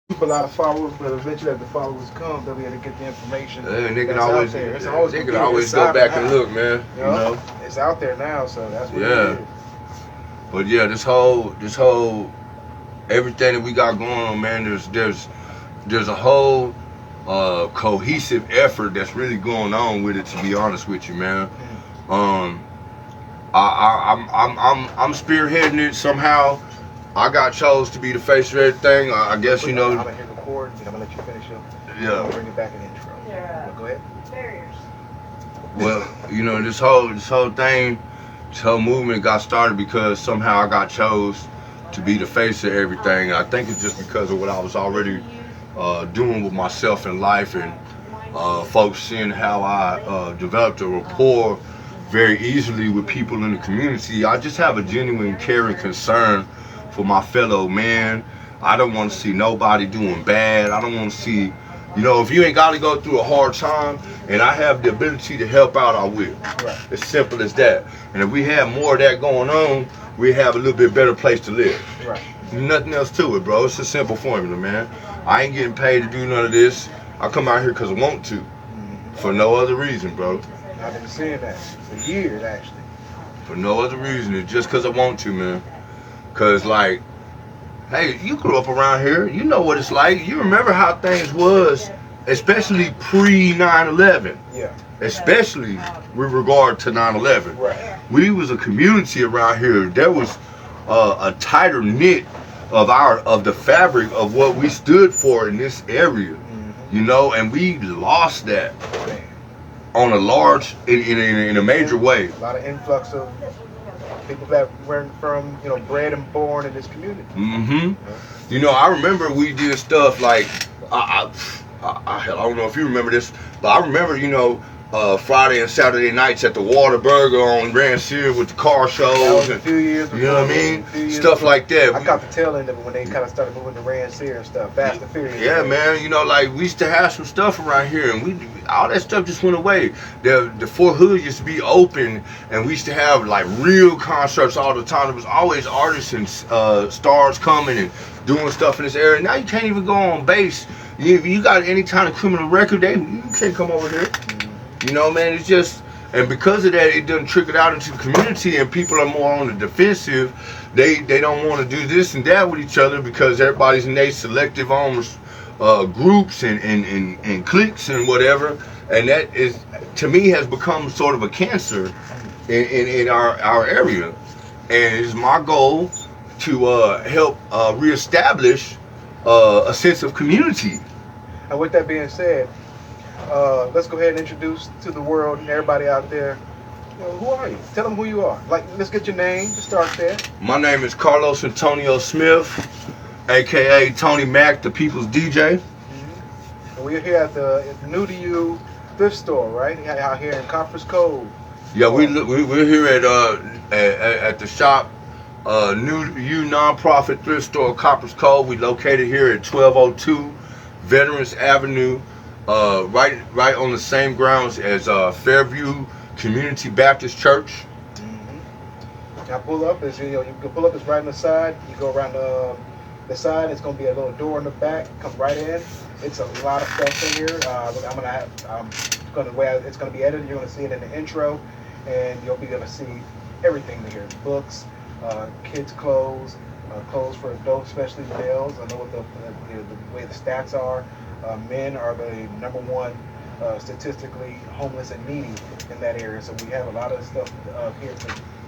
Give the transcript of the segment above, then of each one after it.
keep a lot of followers, but eventually as the followers come, they'll be able to get the information They can that's always, out there. It's always they can always go back and look, man. You know? It's out there now, so that's what it is. But yeah, this whole everything that we got going on, man. There's a whole cohesive effort that's really going on with it. To be honest with you, man. I'm spearheading it somehow. I got chose to be the face of everything. I guess you know. I'm gonna hit record. I'm gonna let you finish up. Yeah. I'm gonna bring it back in intro. Yeah. Go ahead. Barriers. Well, you know, this whole thing, this whole movement got started because somehow I got chose to be the face of everything. I think it's just because of what I was already doing with myself in life, and folks seeing how I developed a rapport very easily with people in the community. I just have a genuine care and concern for my fellow man. I don't want to see nobody doing bad. I don't want to see, you know, if you ain't got to go through a hard time and I have the ability to help out, I will. Right. It's simple as that. And if we have more of that going on, we have a little bit better place to live. Right. Nothing else to it, bro. It's a simple formula, man. I ain't getting paid to do none of this. I come out here because I want to. For no other reason, bro. I've been saying that for years, actually. For no other reason. It's just because I want to, man. Because, like, hey, you grew up around here. You know what it's like. You remember how things was, especially pre-9/11. Yeah. Especially with regard to 9/11. Right. We was a community around here. There was a tighter knit of the fabric of what we stood for in this area. You know, and we lost that on a large, in a major way. A lot of influx of people that weren't from, you know, bred and born in this community. You know, I remember we did stuff like, I don't know if you remember this, but I remember, you know, Friday and Saturday nights at the Whataburger on Rancier with the car shows. That was a few years before. You know what I mean? Stuff like that. I caught the tail end of it when they kind of started moving to Rancier and stuff. Fast and Furious. Yeah, man. You know, like, we used to have some stuff around here, and all that stuff just went away. The Fort Hood used to be open, and we used to have, like, real concerts all the time. There was always artists and stars coming and doing stuff in this area. Now you can't even go on base. If you got any kind of criminal record, you can't come over here. You know, man, it's just, and because of that, it doesn't trickle out into the community, and people are more on the defensive. They don't want to do this and that with each other because everybody's in their selective arms groups and cliques and whatever, and that is, to me, has become sort of a cancer in our area. And it's my goal to help reestablish a sense of community. And with that being said, let's go ahead and introduce to the world and everybody out there, you know, who are you? Tell them who you are. Like, let's get your name to start there. My name is Carlos Antonio Smith, aka Tony Mack, the People's DJ. And we're here at the Nu2U thrift store, right? Out here in Copperas Cove. Yeah, we're here at the shop, Nu2U nonprofit thrift store, Copperas Cove. We located here at 1202 Veterans Avenue. Right on the same grounds as Fairview Community Baptist Church. Now pull up is, you know, you can pull up, it's right on the side. You go around the side, it's gonna be a little door in the back. Come right in. It's a lot of stuff in here. The way it's gonna be edited, you're gonna see it in the intro, and you'll be able to see everything in here: books, kids' clothes, clothes for adults, especially males. I know what the way the stats are. Men are the #1 statistically homeless and needy in that area. So we have a lot of stuff here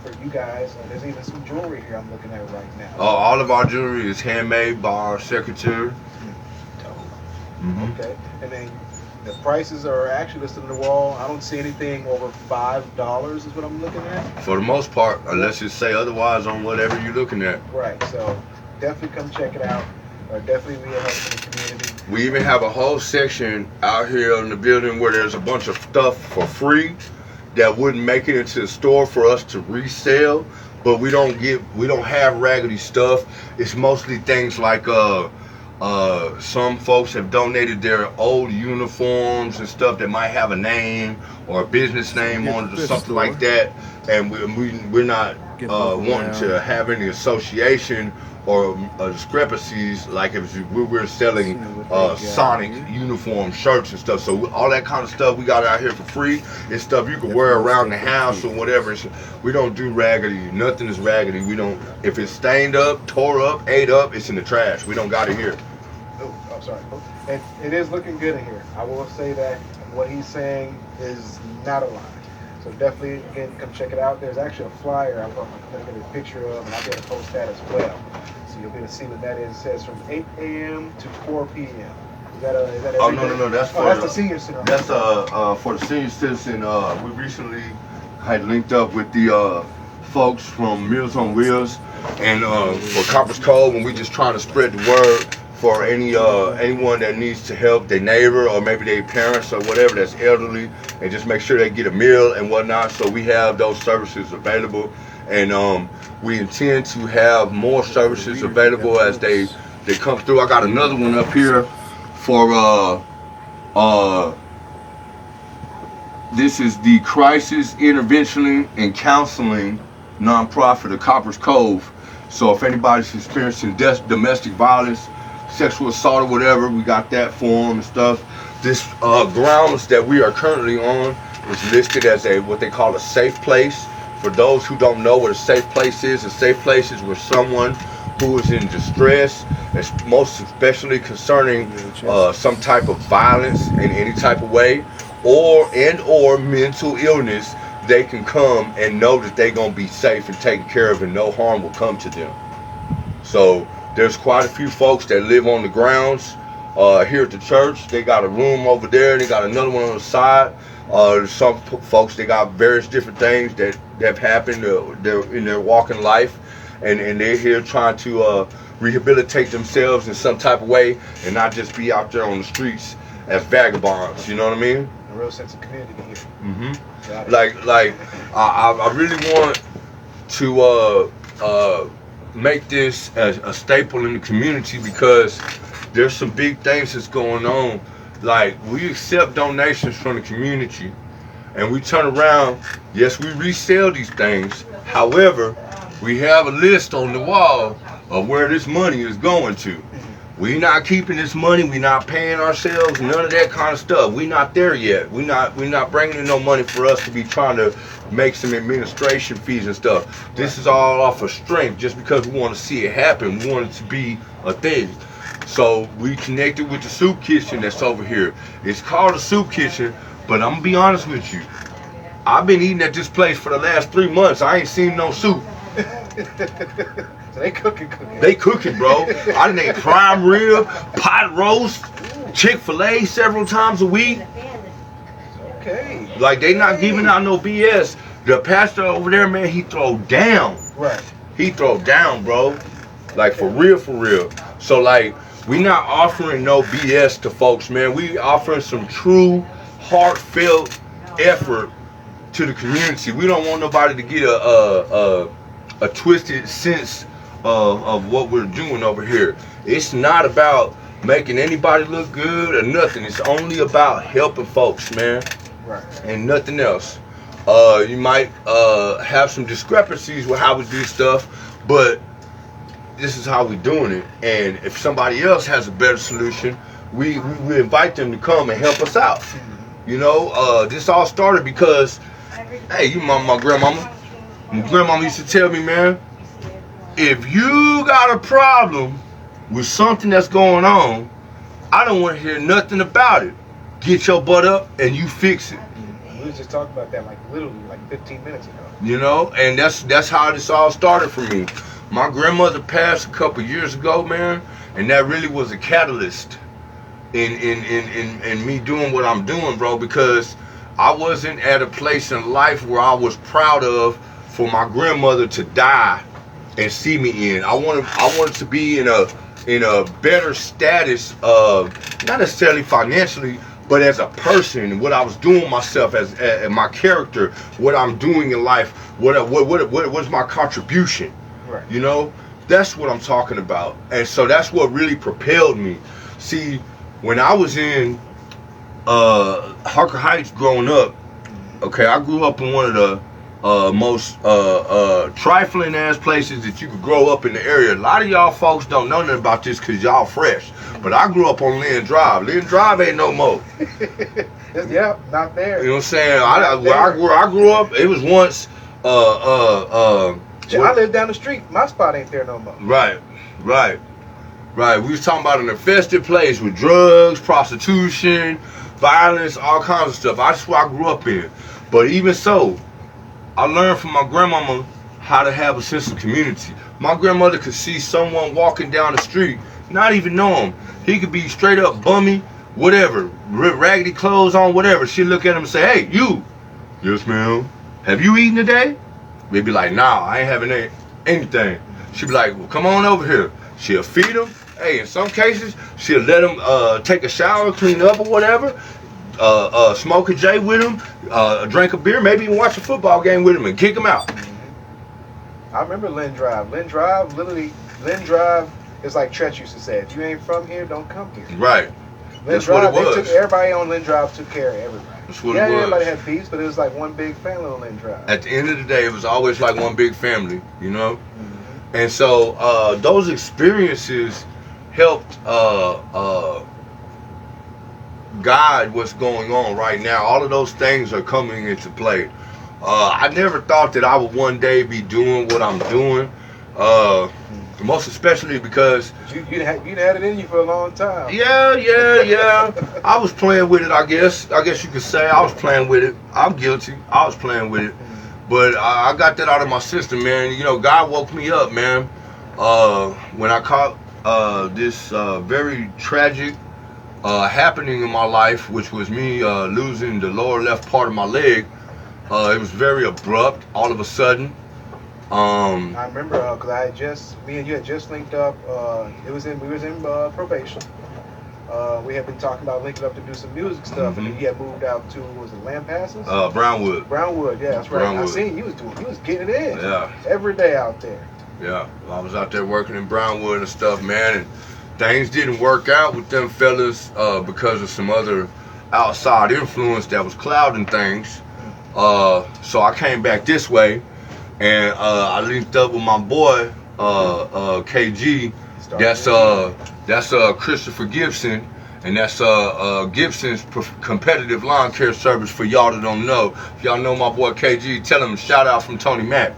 for you guys. There's even some jewelry here I'm looking at right now. All of our jewelry is handmade by our secretary. Okay. And then the prices are actually listed on the wall. I don't see anything over $5 is what I'm looking at. For the most part, unless it say otherwise on whatever you're looking at. Right. So definitely come check it out. Definitely be a help to the community. We even have a whole section out here in the building where there's a bunch of stuff for free that wouldn't make it into the store for us to resell, but we don't have raggedy stuff. It's mostly things like some folks have donated their old uniforms and stuff that might have a name or a business name on it or something like that, and we're not wanting to have any association or discrepancies, like if we were selling Sonic uniform shirts and stuff. So all that kind of stuff we got out here for free. It's stuff you can wear around the house or whatever. We don't do raggedy. Nothing is raggedy. We don't. If it's stained up, tore up, ate up, it's in the trash. We don't got it here. Oh, I'm sorry. It is looking good in here. I will say that what he's saying is not a lie. So definitely, again, come check it out. There's actually a flyer I'm going to get a picture of, and I'll be able to post that as well. So you'll be able to see what that is. It says from 8 a.m. to 4 p.m. Is that Oh, no. That's for that's the senior center. That's for the senior citizen. We recently had linked up with the folks from Meals on Wheels and for Copperas Cove, and we just trying to spread the word for anyone that needs to help their neighbor or maybe their parents or whatever that's elderly, and just make sure they get a meal and whatnot. So we have those services available, and we intend to have more services available as they come through. I got another one up here for this is the Crisis Intervention and Counseling nonprofit of Copperas Cove. So if anybody's experiencing domestic violence, sexual assault or whatever, we got that for them and stuff. This grounds that we are currently on is listed as what they call a safe place. For those who don't know what a safe place is, a safe place is where someone who is in distress, most especially concerning some type of violence in any type of way, or mental illness, they can come and know that they're gonna be safe and taken care of and no harm will come to them. So there's quite a few folks that live on the grounds here at the church. They got a room over there, they got another one on the side. Some folks, they got various different things that have happened in their walking life, and they're here trying to rehabilitate themselves in some type of way and not just be out there on the streets as vagabonds, you know what I mean? A real sense of community here. Mm-hmm. Like I really want to make this a staple in the community, because there's some big things that's going on. Like, we accept donations from the community and we turn around, yes, we resell these things. However, we have a list on the wall of where this money is going to. We not keeping this money, we not paying ourselves, none of that kind of stuff. We not there yet. We not bringing in no money for us to be trying to make some administration fees and stuff. This is all off of strength, just because we want to see it happen. We want it to be a thing. So we connected with the soup kitchen that's over here. It's called a soup kitchen, but I'm gonna be honest with you. I've been eating at this place for the last 3 months. I ain't seen no soup. So they cooking. They cooking, bro. I done ate prime rib, pot roast, Chick-fil-A several times a week. Okay. Like, they not giving out no BS. The pastor over there, man, he throw down. Right. He throw down, bro. Like, for real, for real. So, like, we not offering no BS to folks, man. We offering some true, heartfelt effort to the community. We don't want nobody to get a twisted sense of what we're doing over here. It's not about making anybody look good or nothing. It's only about helping folks, man. Right. And nothing else. You might have some discrepancies with how we do stuff, but this is how we're doing it. And if somebody else has a better solution, we invite them to come and help us out. You know, this all started because, hey, you my grandmama. My grandmama used to tell me, man, if you got a problem with something that's going on, I don't want to hear nothing about it. Get your butt up and you fix it. We was just talking about that literally 15 minutes ago. You know, and that's how this all started for me. My grandmother passed a couple years ago, man, and that really was a catalyst in me doing what I'm doing, bro, because I wasn't at a place in life where I was proud of for my grandmother to die and see me in. I wanted to be in a better status of, not necessarily financially, but as a person, what I was doing myself as my character, what I'm doing in life, what's my contribution. Right. You know, that's what I'm talking about. And so that's what really propelled me. See, when I was in Harker Heights growing up, okay, I grew up in one of most trifling ass places that you could grow up in the area. A lot of y'all folks don't know nothing about this because y'all fresh. But I grew up on Lynn Drive. Lynn Drive ain't no more. Yeah, not there. You know what I'm saying? Where I grew up, it was once. I live down the street. My spot ain't there no more. Right. We was talking about an infested place with drugs, prostitution, violence, all kinds of stuff. That's what I grew up in. But even so, I learned from my grandmama how to have a sense of community. My grandmother could see someone walking down the street, not even know him. He could be straight up bummy, whatever, raggedy clothes on, whatever. She'd look at him and say, "Hey, you." "Yes, ma'am." "Have you eaten today?" We'd be like, "Nah, I ain't having anything." She'd be like, "Well, come on over here." She'll feed him. Hey, in some cases, she'll let him take a shower, clean up or whatever, smoke a J with him, drink a beer, maybe even watch a football game with him and kick him out. I remember Lynn Drive. Lynn Drive is like Tretch used to say, if you ain't from here, don't come here. Right. Lynn Drive, they took everybody on Lynn Drive, took care of everybody. That's what it was. Everybody had beefs, but it was like one big family on Lynn Drive. At the end of the day, it was always like one big family, you know? And so those experiences helped guide what's going on right now. All of those things are coming into play. I never thought that I would one day be doing what I'm doing. Most especially because you had it in you for a long time. Yeah. I was playing with it, I guess you could say. I was playing with it. I'm guilty. I was playing with it. But I got that out of my system, man. You know, God woke me up, man. When I caught this very tragic happening in my life, which was me losing the lower left part of my leg. It was very abrupt, all of a sudden. I remember because me and you had just linked up. We was in probation. We had been talking about linking up to do some music stuff, and then he had moved out to, was it Lampasses? Brownwood, yeah, that's right. Brownwood. I seen you was getting it in. Yeah. Every day out there. Yeah, I was out there working in Brownwood and stuff, man, and things didn't work out with them fellas because of some other outside influence that was clouding things. So I came back this way, and I linked up with my boy KG. That's Christopher Gibson, and that's Gibson's competitive lawn care service for y'all that don't know. If y'all know my boy KG, tell him shout out from Tony Mack.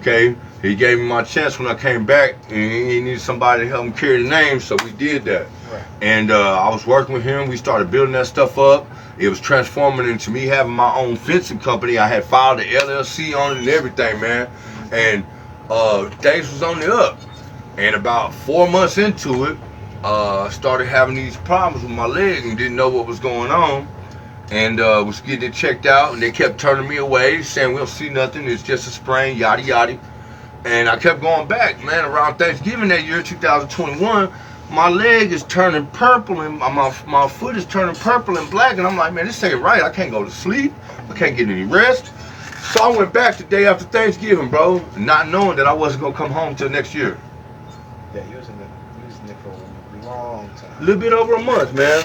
Okay, he gave me my chance when I came back, and he needed somebody to help him carry the name, so we did that. Right. And I was working with him. We started building that stuff up. It was transforming into me having my own fencing company. I had filed the LLC on it and everything, man. And things was on the up. And about 4 months into it, I started having these problems with my leg and didn't know what was going on. And was getting it checked out, and they kept turning me away, saying we don't see nothing, it's just a sprain, yada yada. And I kept going back, man. Around Thanksgiving that year, 2021, my leg is turning purple, and my foot is turning purple and black, and I'm like, man, this ain't right. I can't go to sleep. I can't get any rest. So I went back the day after Thanksgiving, bro, not knowing that I wasn't gonna come home till next year. Yeah, using it for a long time. A little bit over a month, man.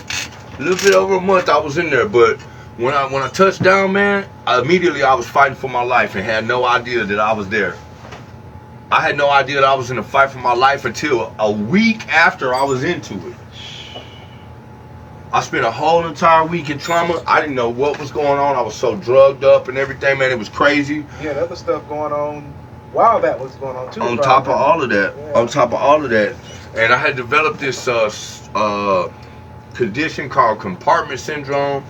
A little bit over a month I was in there, but when I touched down, man, immediately I was fighting for my life and had no idea that I was there. I had no idea that I was in a fight for my life until a week after I was into it. I spent a whole entire week in trauma. I didn't know what was going on. I was so drugged up and everything, man. It was crazy. You had other stuff going on while that was going on, too. On top of all of that. Yeah. On top of all of that. And I had developed this condition called compartment syndrome.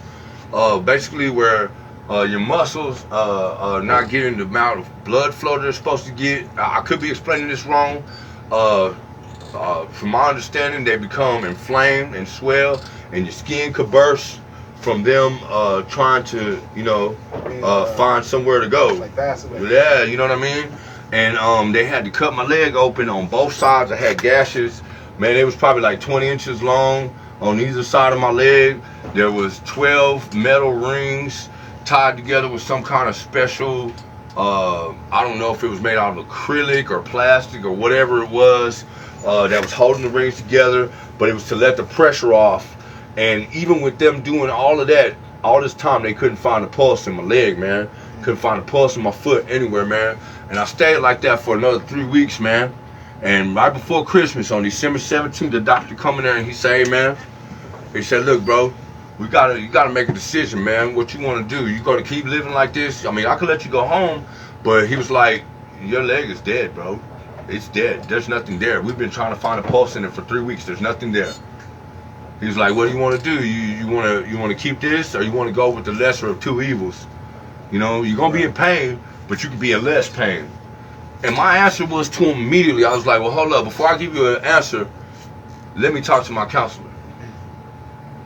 Basically where your muscles are not getting the amount of blood flow they're supposed to get. I could be explaining this wrong. From my understanding, they become inflamed and swell, and your skin could burst from them trying to, find somewhere to go. Like vaseline. Yeah, you know what I mean? And they had to cut my leg open on both sides. I had gashes. Man, it was probably like 20 inches long on either side of my leg. There was 12 metal rings tied together with some kind of special, I don't know if it was made out of acrylic or plastic or whatever it was, that was holding the rings together, but it was to let the pressure off. And even with them doing all of that, all this time, they couldn't find a pulse in my leg, man. Couldn't find a pulse in my foot anywhere, man. And I stayed like that for another 3 weeks, man. And right before Christmas, on December 17th, the doctor come in there and he said, hey, man, he said, look, bro, you gotta make a decision, man. What you want to do? You gonna keep living like this? I mean, I could let you go home, but he was like, your leg is dead, bro. It's dead. There's nothing there. We've been trying to find a pulse in it for 3 weeks. There's nothing there. He was like, what do you want to do? You want to keep this, or you want to go with the lesser of two evils? You know, you're gonna be in pain, but you can be in less pain. And my answer was to him immediately. I was like, well, hold up. Before I give you an answer, let me talk to my counselor.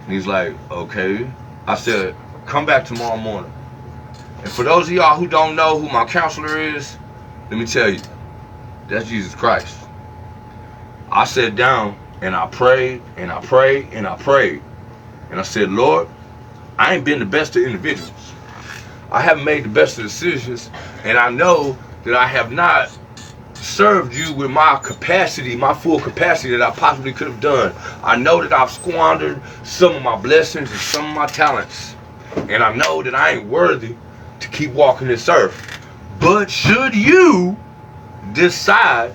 And he's like, okay. I said, come back tomorrow morning. And for those of y'all who don't know who my counselor is, let me tell you, that's Jesus Christ. I sat down and I prayed and I prayed and I prayed. And I said, Lord, I ain't been the best of individuals. I haven't made the best of decisions. And I know that I have not served you with my capacity, my full capacity that I possibly could have done. I know that I've squandered some of my blessings and some of my talents. And I know that I ain't worthy to keep walking this earth. But should you decide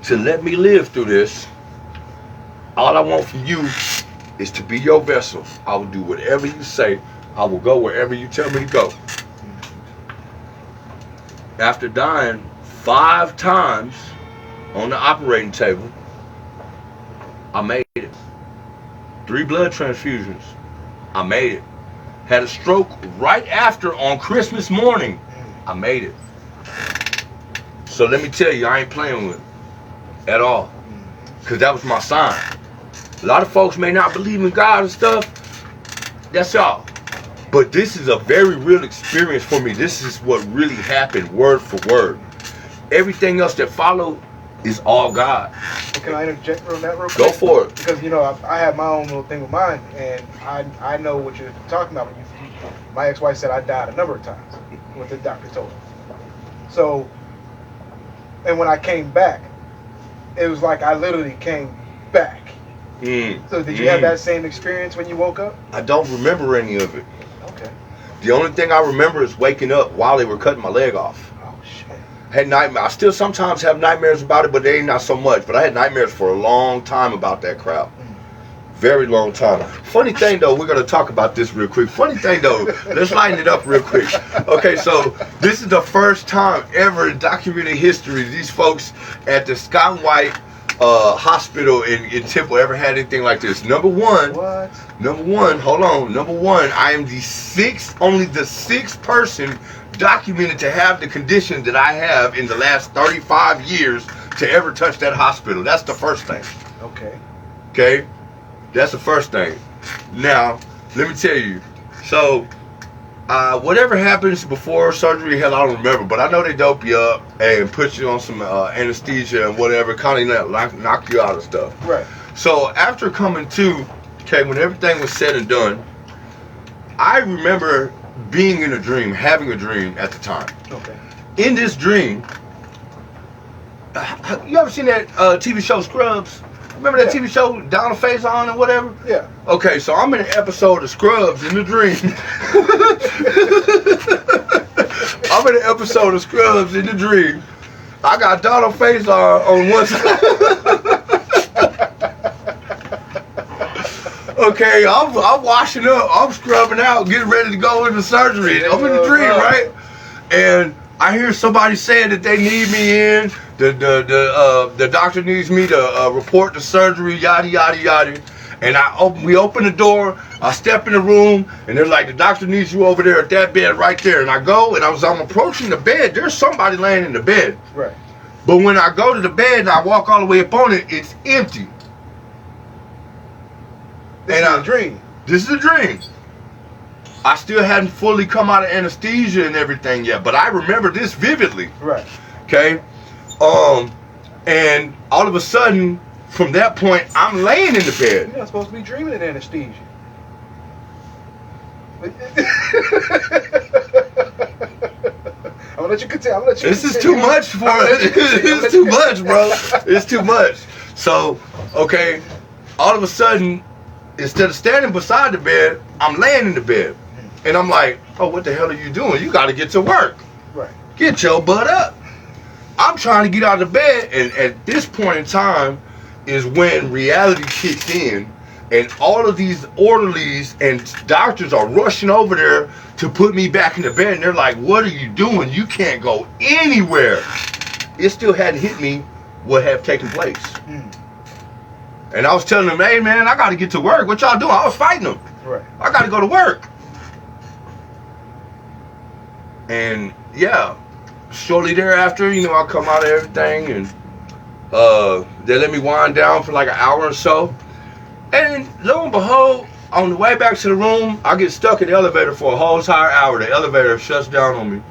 to let me live through this, all I want from you is to be your vessel. I will do whatever you say. I will go wherever you tell me to go. After dying 5 times on the operating table, I made it. 3 blood transfusions, I made it. Had a stroke right after on Christmas morning, I made it. So let me tell you, I ain't playing with it at all, because that was my sign. A lot of folks may not believe in God and stuff. That's y'all. But this is a very real experience for me. This is what really happened, word for word. Everything else that followed is all God. Can I interject on that real quick? Go for it. Because, you know, I have my own little thing with mine, and I know what you're talking about. My ex-wife said I died a number of times, what the doctor told me. So, and when I came back, it was like I literally came back. So did you have that same experience when you woke up? I don't remember any of it. Okay. The only thing I remember is waking up while they were cutting my leg off. Oh, shit. Had nightmares. I still sometimes have nightmares about it, but they ain't not so much. But I had nightmares for a long time about that crowd. Very long time. Funny thing though, we're gonna talk about this real quick. Funny thing though, let's lighten it up real quick. Okay, so this is the first time ever in documented history these folks at the Scott White hospital in Temple ever had anything like this. Number one, hold on. Number one, I am only the sixth person documented to have the condition that I have in the last 35 years to ever touch that hospital. That's the first thing. Okay. Okay? That's the first thing. Now, let me tell you. So, whatever happens before surgery, hell, I don't remember. But I know they dope you up and put you on some anesthesia and whatever, kind of knock you out of stuff. Right. So, after coming to, okay, when everything was said and done, I remember being in a dream, having a dream at the time. Okay. In this dream, you ever seen that TV show Scrubs? Remember that TV show, Down the Face On and whatever? Yeah. Okay, so I'm in an episode of Scrubs in the dream. I'm in an episode of Scrubs in the dream. I got Donald Face on one side. Okay, I'm washing up. I'm scrubbing out, getting ready to go into surgery. I'm in the dream, right? And I hear somebody saying that they need me in. The doctor needs me to report the surgery, yada yada yada. And we open the door. I step in the room, and they're like, the doctor needs you over there at that bed right there. And I go, and I'm approaching the bed. There's somebody laying in the bed. Right. But when I go to the bed and I walk all the way up on it, it's empty. This is a dream. This is a dream. I still hadn't fully come out of anesthesia and everything yet, but I remember this vividly. Right. Okay. And all of a sudden, from that point, I'm laying in the bed. You're not supposed to be dreaming in anesthesia. I'm gonna let you continue. This is too much for it. It's too much, bro. It's too much. So, okay, all of a sudden, instead of standing beside the bed, I'm laying in the bed. And I'm like, oh, what the hell are you doing? You got to get to work. Right. Get your butt up. I'm trying to get out of bed, and at this point in time is when reality kicks in, and all of these orderlies and doctors are rushing over there to put me back in the bed, and they're like, what are you doing? You can't go anywhere. It still hadn't hit me what had taken place. And I was telling them, hey man, I got to get to work. What y'all doing? I was fighting them. Right. I got to go to work. And yeah, shortly thereafter, you know, I come out of everything, and they let me wind down for like an hour or so. And lo and behold, on the way back to the room, I get stuck in the elevator for a whole entire hour. The elevator shuts down on me.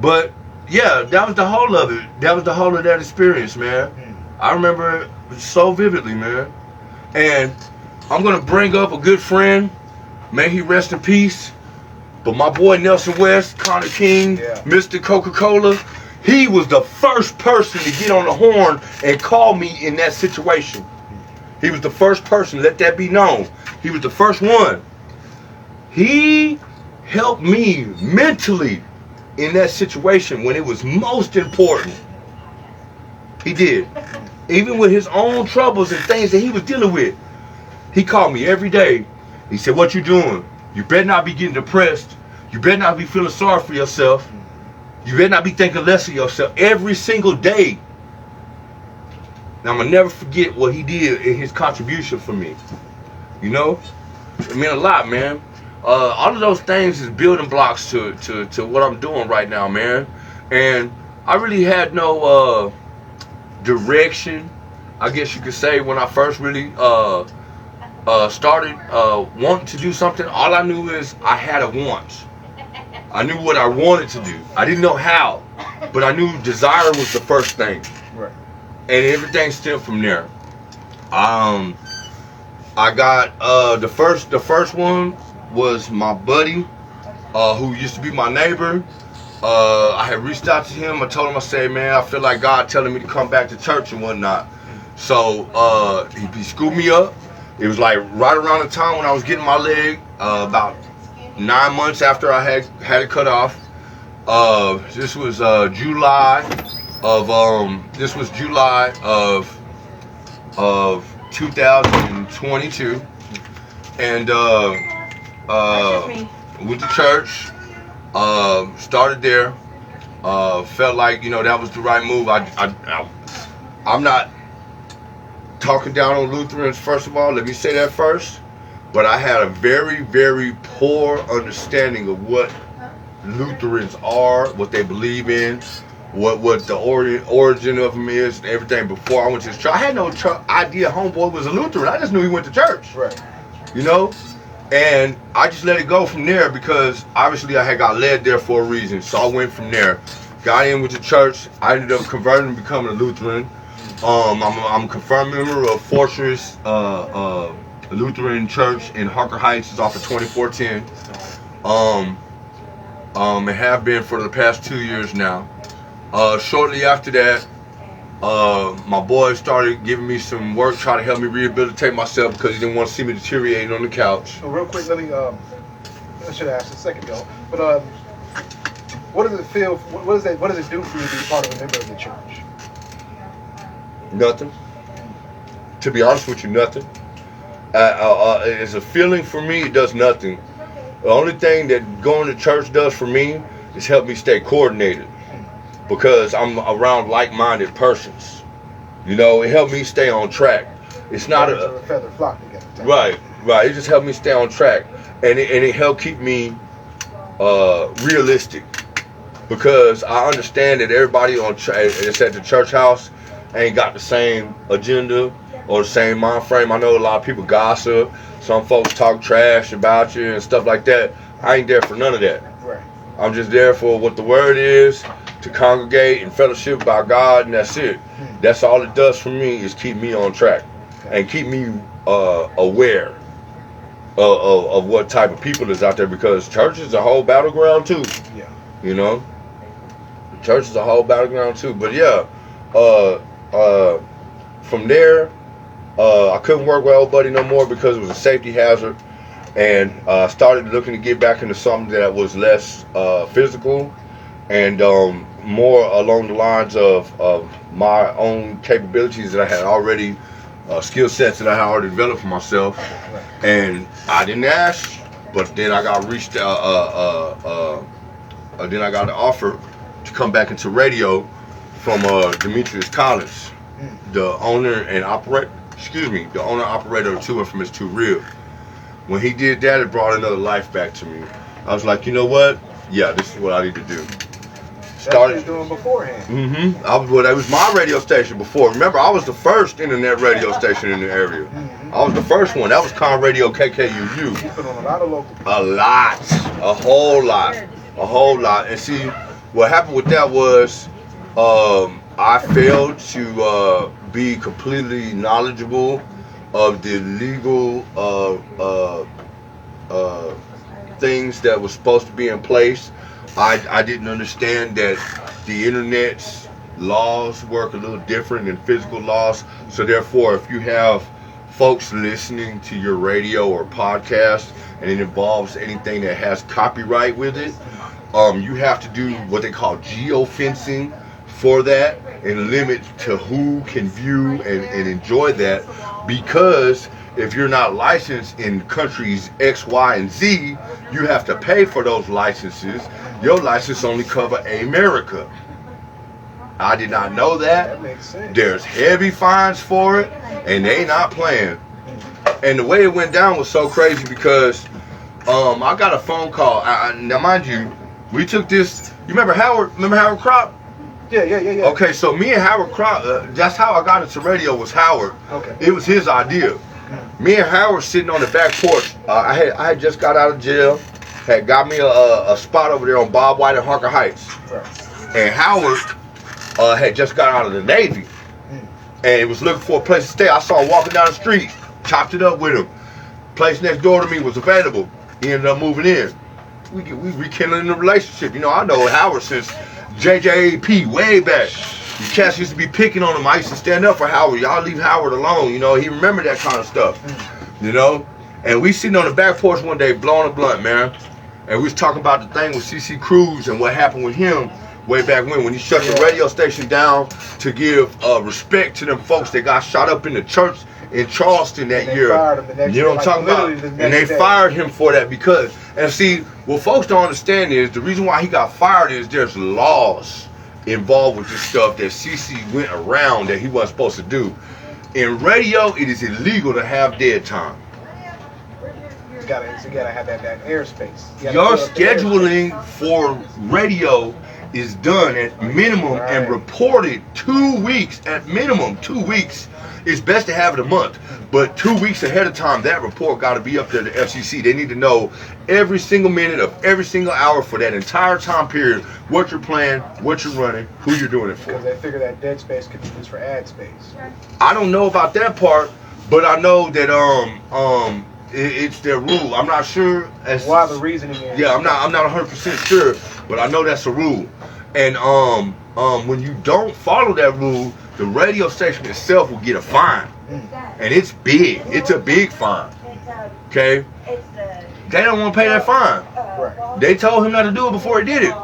But yeah, that was the whole of it. That was the whole of that experience, man. I remember it so vividly, man. And I'm going to bring up a good friend. May he rest in peace. But my boy Nelson West, Connor King, Mr. Coca-Cola, he was the first person to get on the horn and call me in that situation. He was the first person, let that be known. He was the first one. He helped me mentally in that situation when it was most important. He did. Even with his own troubles and things that he was dealing with. He called me every day. He said, what you doing? You better not be getting depressed. You better not be feeling sorry for yourself. You better not be thinking less of yourself. Every single day. Now, I'm going to never forget what he did in his contribution for me. You know? It meant a lot, man. All of those things is building blocks to what I'm doing right now, man. And I really had no direction, I guess you could say, when I first really started wanting to do something. All I knew is I had a want. I knew what I wanted to do. I didn't know how, but I knew desire was the first thing. Right. And everything stemmed from there. I got the first one was my buddy, who used to be my neighbor. I had reached out to him. I told him, I said, man, I feel like God telling me to come back to church and whatnot. So he scooped me up. It was like right around the time when I was getting my leg, about 9 months after I had it cut off. This was July of 2022, and went to church. Started there. Felt like, you know, that was the right move. I'm not talking down on Lutherans, first of all. Let me say that first. But I had a very, very poor understanding of what Lutherans are, what they believe in, what the origin of them is, and everything. Before I went to this church, I had no idea homeboy was a Lutheran. I just knew he went to church. Right. You know? And I just let it go from there because obviously I had got led there for a reason. So I went from there. Got in with the church. I ended up converting and becoming a Lutheran. I'm a confirmed member of Fortress Lutheran Church in Harker Heights. It's off of 2410. And have been for the past 2 years now. Shortly after that, my boy started giving me some work, trying to help me rehabilitate myself because he didn't want to see me deteriorating on the couch. So real quick, let me, I should have asked a second ago, but what does it feel, what does it do for you to be part of a member of the church? Nothing. To be honest with you, nothing. It's a feeling for me, it does nothing. The only thing that going to church does for me is help me stay coordinated. Because I'm around like-minded persons. You know, it helped me stay on track. It's not a feather flock together. Right. It just helped me stay on track. And it helped keep me realistic. Because I understand that everybody that's at the church house ain't got the same agenda or the same mind frame. I know a lot of people gossip. Some folks talk trash about you and stuff like that. I ain't there for none of that. Right. I'm just there for what the word is, to congregate and fellowship about God, and that's it. That's all it does for me, is keep me on track and keep me aware of what type of people is out there, because church is a whole battleground too. Yeah. You know, church is a whole battleground too. But yeah, from there, I couldn't work with old buddy no more because it was a safety hazard. and started looking to get back into something that was less physical and more along the lines of my own capabilities that I had already, skill sets that I had already developed for myself. And I didn't ask, but then I got then I got an offer to come back into radio from Demetrius Collins, the owner and operator of Too Infamous Too Real. When he did that, it brought another life back to me. I was like, you know what? Yeah, this is what I need to do. That's what you was doing beforehand. That was my radio station before. Remember, I was the first internet radio station in the area. I was the first one. That was Con Radio KKUU. You put on a lot of local. A whole lot. And see, what happened with that was, I failed to be completely knowledgeable of the legal things that were supposed to be in place. I didn't understand that the internet's laws work a little different than physical laws. So therefore, if you have folks listening to your radio or podcast and it involves anything that has copyright with it, you have to do what they call geofencing for that and limit to who can view and enjoy that, because if you're not licensed in countries X, Y, and Z, you have to pay for those licenses. Your license only cover America. I did not know that. That makes sense. There's heavy fines for it, and they not playing. And the way it went down was so crazy because I got a phone call. Now, mind you, we took this. You remember Howard? Remember Howard Crop? Yeah. Okay, so me and Howard Crop, that's how I got into radio, was Howard. Okay. It was his idea. Me and Howard sitting on the back porch. I had just got out of jail, had got me a spot over there on Bob White and Harker Heights. Right. And Howard had just got out of the Navy and was looking for a place to stay. I saw him walking down the street, chopped it up with him. Place next door to me was available. He ended up moving in. We rekindling the relationship. You know, I know Howard since JJAP way back. The cats used to be picking on him. I used to stand up for Howard. Y'all leave Howard alone. You know, he remembered that kind of stuff. You know? And we sitting on the back porch one day blowing a blunt, man. And we was talking about the thing with CC Cruz and what happened with him way back when he shut the radio station down to give respect to them folks that got shot up in the church in Charleston that year. You know what I'm talking about? And they fired him for that because, and see, what folks don't understand is the reason why he got fired is there's laws involved with this stuff that CC went around that he wasn't supposed to do. In radio, it is illegal to have dead time. You gotta have that airspace. Your scheduling for radio is done at minimum and reported 2 weeks at minimum. 2 weeks. It's best to have it a month, but 2 weeks ahead of time, that report got to be up there to FCC. They need to know every single minute of every single hour for that entire time period, what you're playing, what you're running, who you're doing it for. Because they figure that dead space could be used for ad space. I don't know about that part, but I know that it's their rule. I'm not sure as why the reasoning is. Yeah, I'm not 100% sure, but I know that's a rule. And when you don't follow that rule, the radio station itself will get a fine. And it's big. It's a big fine. Okay? They don't want to pay that fine. Right. They told him not to do it before he did it.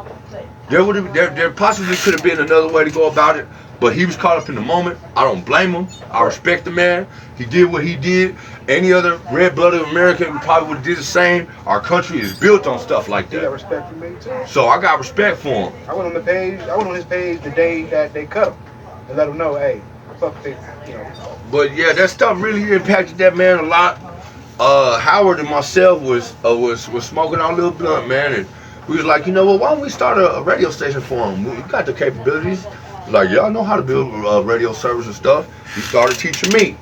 There possibly could have been another way to go about it, but he was caught up in the moment. I don't blame him. I respect the man. He did what he did. Any other red-blooded American probably would have did the same. Our country is built on stuff like He got that. respect for me too. So I got respect for him. I went on his page the day that they cut him and let him know, hey, fuck this, you know. But yeah, that stuff really impacted that man a lot. Howard and myself was smoking our little blunt, man, and we was like, you know what? Why don't we start a radio station for him? We got the capabilities. Like, y'all know how to build radio servers and stuff. He started teaching me.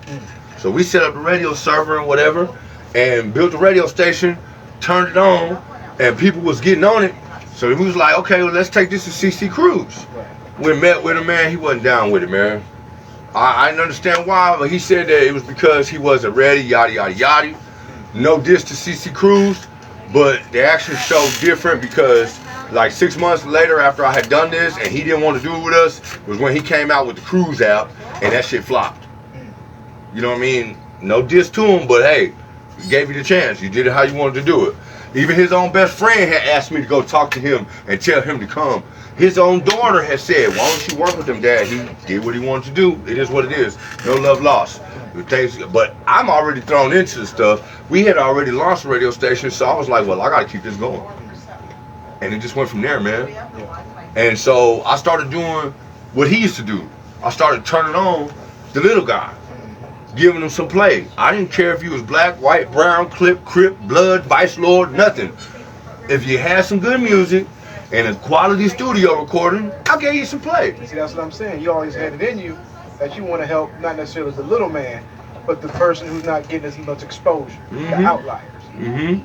So we set up the radio server and whatever, and built the radio station, turned it on, and people was getting on it. So we was like, okay, well, let's take this to CC Cruz. We met with him, man. He wasn't down with it, man. I didn't understand why, but he said that it was because he wasn't ready, yada, yada, yada. No diss to CC Cruz, but the action showed different because like 6 months later after I had done this and he didn't want to do it with us was when he came out with the Cruise app and that shit flopped. You know what I mean? No diss to him, but hey, gave you the chance. You did it how you wanted to do it. Even his own best friend had asked me to go talk to him and tell him to come. His own daughter had said, why don't you work with him, Dad? He did what he wanted to do. It is what it is. No love lost. But I'm already thrown into the stuff. We had already launched a radio station, so I was like, well, I got to keep this going. And it just went from there, man. And so I started doing what he used to do. I started turning on the little guy, giving him some play. I didn't care if he was black, white, brown, clip, crip, blood, vice lord, nothing. If you had some good music and a quality studio recording, I gave you some play. See, that's what I'm saying. You always had it in you that you want to help, not necessarily the little man, but the person who's not getting as much exposure, the outliers.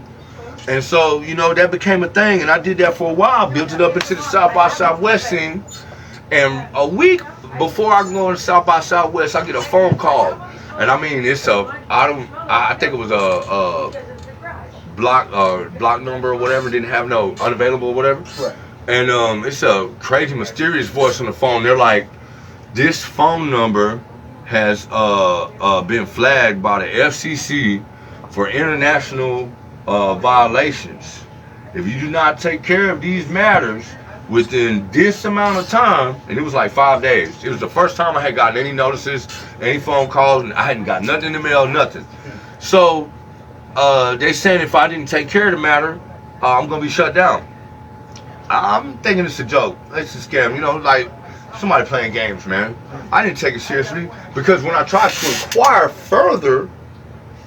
And so, you know, that became a thing, and I did that for a while, built it up into the South by Southwest scene. And a week before I go to South by Southwest, I get a phone call. And I mean, it's I think it was a block number or whatever, didn't have no unavailable or whatever. Right. And it's a crazy, mysterious voice on the phone. They're like, this phone number has been flagged by the FCC for international violations. If you do not take care of these matters within this amount of time, and it was like 5 days. It was the first time I had gotten any notices, any phone calls, and I hadn't got nothing in the mail, nothing. So they saying if I didn't take care of the matter, I'm gonna be shut down. I'm thinking it's a joke. It's a scam, you know, like somebody playing games, man. I didn't take it seriously because when I tried to inquire further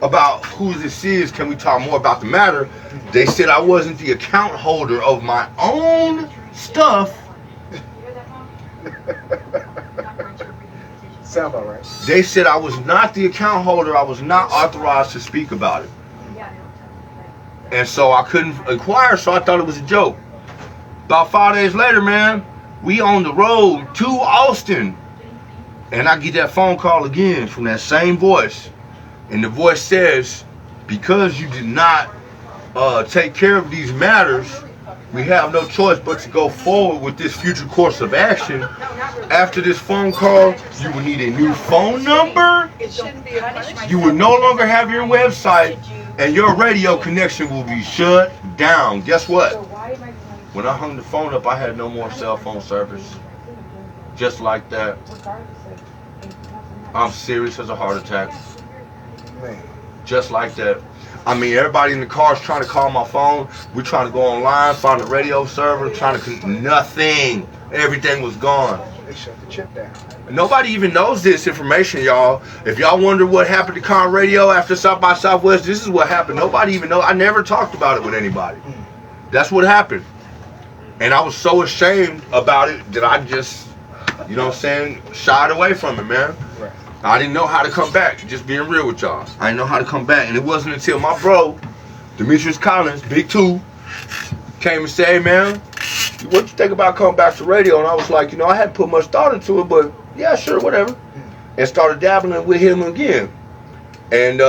about who this is, can we talk more about the matter, they said I wasn't the account holder of my own stuff. Sound about right. They said I was not the account holder. I was not authorized to speak about it. And so I couldn't inquire, so I thought it was a joke. About 5 days later, man, we on the road to Austin. And I get that phone call again from that same voice. And the voice says, because you did not take care of these matters, we have no choice but to go forward with this future course of action. After this phone call, you will need a new phone number. You will no longer have your website, and your radio connection will be shut down. Guess what? When I hung the phone up, I had no more cell phone service. Just like that. I'm serious as a heart attack. Man. Just like that. I mean, everybody in the car is trying to call my phone. We're trying to go online, find a radio server, trying to nothing. Everything was gone. They shut the chip down. Nobody even knows this information, y'all. If y'all wonder what happened to Con Radio after South by Southwest, this is what happened. Nobody even knows. I never talked about it with anybody. That's what happened. And I was so ashamed about it that I just, you know what I'm saying, shied away from it, man. Right. I didn't know how to come back, just being real with y'all. I didn't know how to come back. And it wasn't until my bro, Demetrius Collins, Big Two, came and said, hey, man, what you think about coming back to radio? And I was like, you know, I hadn't put much thought into it, but yeah, sure, whatever. And started dabbling with him again. And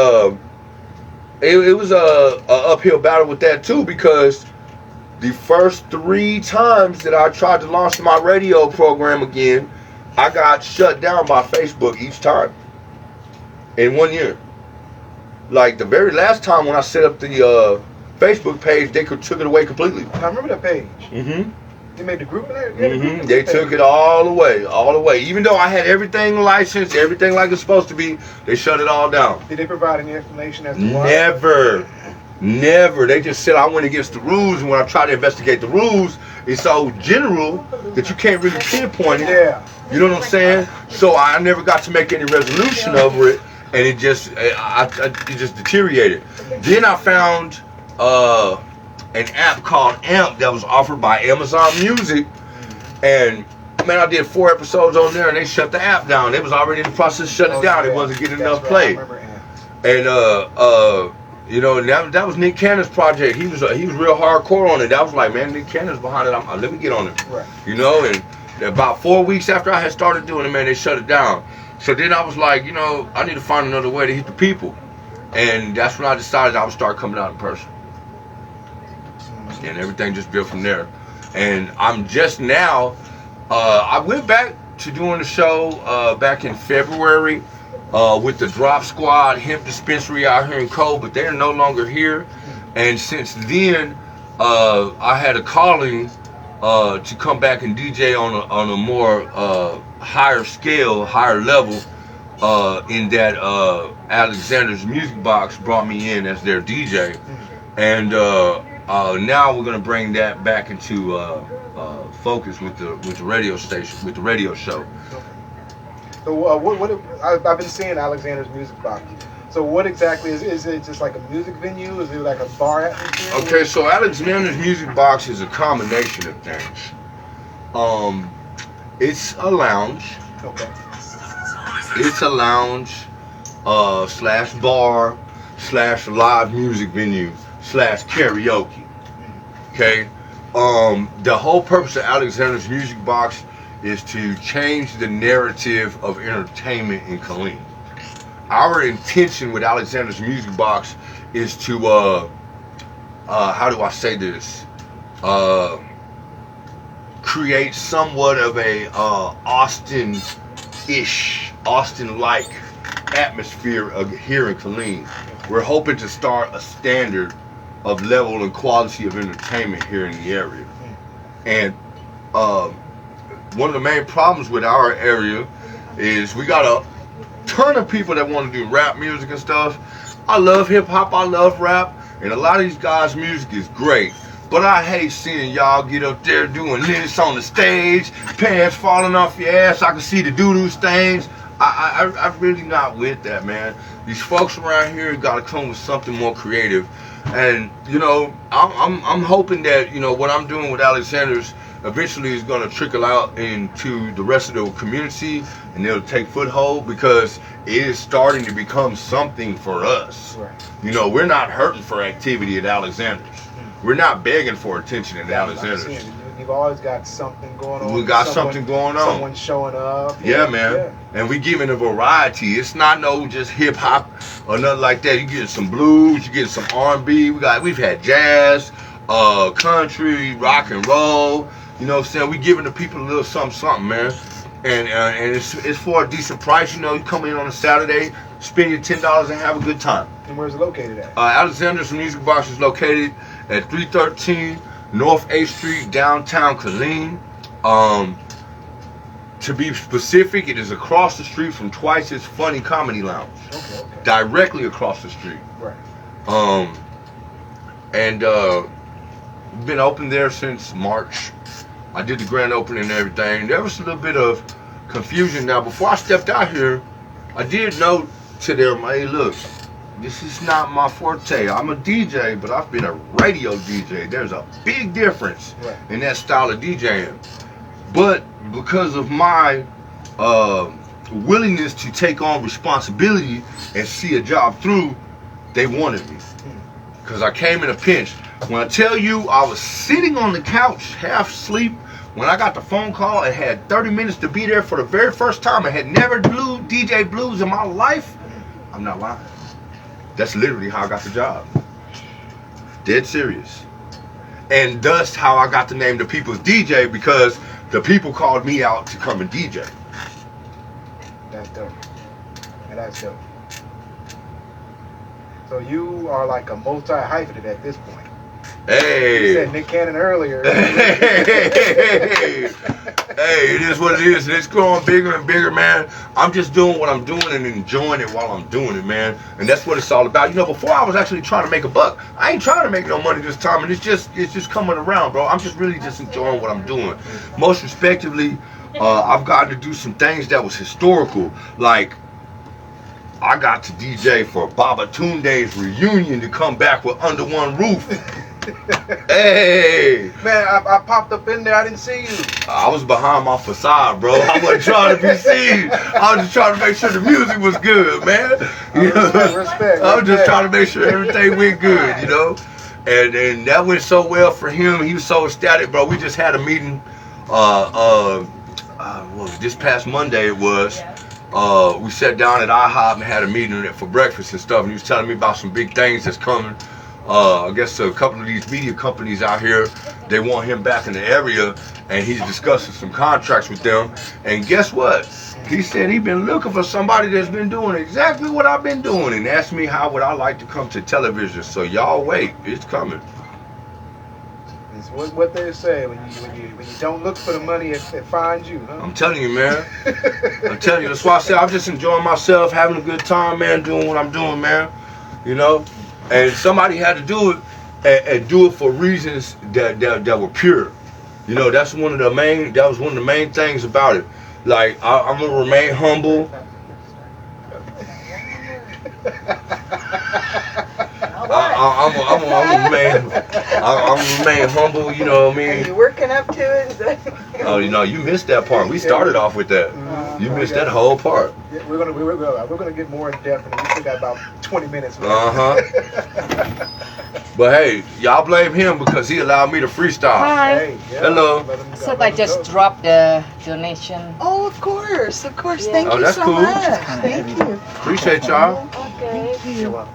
it was a uphill battle with that too, because the first 3 times that I tried to launch my radio program again, I got shut down by Facebook each time in 1 year. Like the very last time when I set up the Facebook page, they took it away completely. I remember that page. Mm-hmm. They made the group in there? Mm-hmm. They took it all the way. Even though I had everything licensed, everything like it's supposed to be, they shut it all down. Did they provide any explanation as to why? Never. They just said I went against the rules, and when I tried to investigate the rules, it's so general that you can't really pinpoint it. Yeah. You know what I'm saying? So I never got to make any resolution over it, and it just deteriorated. Then I found an app called AMP that was offered by Amazon Music, and man, I did 4 episodes on there, and they shut the app down. They was already in the process of shutting it down. It wasn't getting enough play. And you know, that was Nick Cannon's project. He was real hardcore on it. That was like, man, Nick Cannon's behind it. Let me get on it. Right. You know, and about 4 weeks after I had started doing it, man, they shut it down. So then I was like, you know, I need to find another way to hit the people. And that's when I decided I would start coming out in person. And everything just built from there. And I'm just now, I went back to doing the show back in February with the Drop Squad hemp dispensary out here in Cove, but they're no longer here. And since then, I had a calling to come back and DJ on a more higher scale, higher level, in that Alexander's Music Box brought me in as their DJ, and now we're gonna bring that back into focus with the radio station, with the radio show. So I've been seeing Alexander's Music Box. So what exactly is it? Just like a music venue? Is it like a bar atmosphere? Okay, so Alexander's Music Box is a combination of things. It's a lounge. Okay. It's a lounge slash bar slash live music venue slash karaoke. Okay. The whole purpose of Alexander's Music Box is to change the narrative of entertainment in Killeen. Our intention with Alexander's Music Box is to how do I say this? Create somewhat of a Austin-like atmosphere here in Killeen. We're hoping to start a standard of level and quality of entertainment here in the area. And one of the main problems with our area is we got a ton of people that want to do rap music and stuff. I love hip hop, I love rap, and a lot of these guys' music is great. But I hate seeing y'all get up there doing this on the stage, pants falling off your ass. I can see the doo-doo stains. I'm really not with that, man. These folks around here got to come with something more creative. And, you know, I'm hoping that, you know, what I'm doing with Alexander's eventually is going to trickle out into the rest of the community, and it'll take foothold, because it is starting to become something for us. Right. You know, we're not hurting for activity at Alexander's. We're not begging for attention at Alexander's. You've always got something going on. We got something going on. Someone showing up. Yeah, man. Yeah. And we giving a variety. It's not no just hip hop or nothing like that. You get some blues, you get some R&B. We've had jazz, country, rock and roll. You know what I'm saying? We giving the people a little something, man. And it's for a decent price. You know, you come in on a Saturday, spend your $10 and have a good time. And where's it located at? Alexander's Music Box is located at 313 North 8th Street, downtown Killeen. To be specific, it is across the street from Twice's Funny Comedy Lounge. Okay. Directly across the street. Right. We've been open there since March. I did the grand opening and everything. There was a little bit of confusion. Now, before I stepped out here, I did note to them, hey, look, this is not my forte. I'm a DJ, but I've been a radio DJ. There's a big difference in that style of DJing. But because of my willingness to take on responsibility and see a job through, they wanted me. Because I came in a pinch. When I tell you I was sitting on the couch, half asleep, when I got the phone call and had 30 minutes to be there for the very first time, I had never DJ blues in my life, I'm not lying. That's literally how I got the job. Dead serious. And thus how I got the name The People's DJ, because the people called me out to come and DJ. That's dope. And that's dope. So you are like a multi-hyphenate at this point. Hey. You said Nick Cannon earlier. Hey, it is what it is, and it's growing bigger and bigger, man. I'm just doing what I'm doing and enjoying it while I'm doing it, man. And that's what it's all about. You know, before I was actually trying to make a buck. I ain't trying to make no money this time, and it's just coming around, bro. I'm just really just enjoying what I'm doing. Most respectively, I've gotten to do some things that was historical, like I got to DJ for Baba Tunde's reunion to come back with Under One Roof. Hey! Man, I popped up in there, I didn't see you. I was behind my facade, bro. I wasn't trying to be seen. I was just trying to make sure the music was good, man. You know? Respect. I was just trying to make sure everything went good, you know? And that went so well for him. He was so ecstatic, bro. We just had a meeting, this past Monday it was. We sat down at IHOP and had a meeting for breakfast and stuff, and he was telling me about some big things that's coming I guess a couple of these media companies out here, they want him back in the area, and he's discussing some contracts with them. And guess what? He said he's been looking for somebody that's been doing exactly what I've been doing, and asked me how would I like to come to television. So y'all wait, it's coming. It's what they say when you don't look for the money, it finds you, huh? I'm telling you, man. I'm telling you. That's why I say I'm just enjoying myself, having a good time, man, doing what I'm doing, man. You know, and somebody had to do it, and do it for reasons that were pure. You know, that's one of the main. That was one of the main things about it. Like I'm gonna remain humble. I'm gonna remain humble. You know what I mean? Are you working up to it? Oh, you know, you missed that part. We started off with that. You missed that whole part. Yeah, we're gonna get more in depth, and we still got about 20 minutes left. But hey, y'all blame him because he allowed me to freestyle. Hi. Hey, yeah, Hello. So I just dropped the donation. Oh, of course, of course. Yeah. Thank Oh, you that's so cool. much. Thank you. Appreciate y'all. Okay.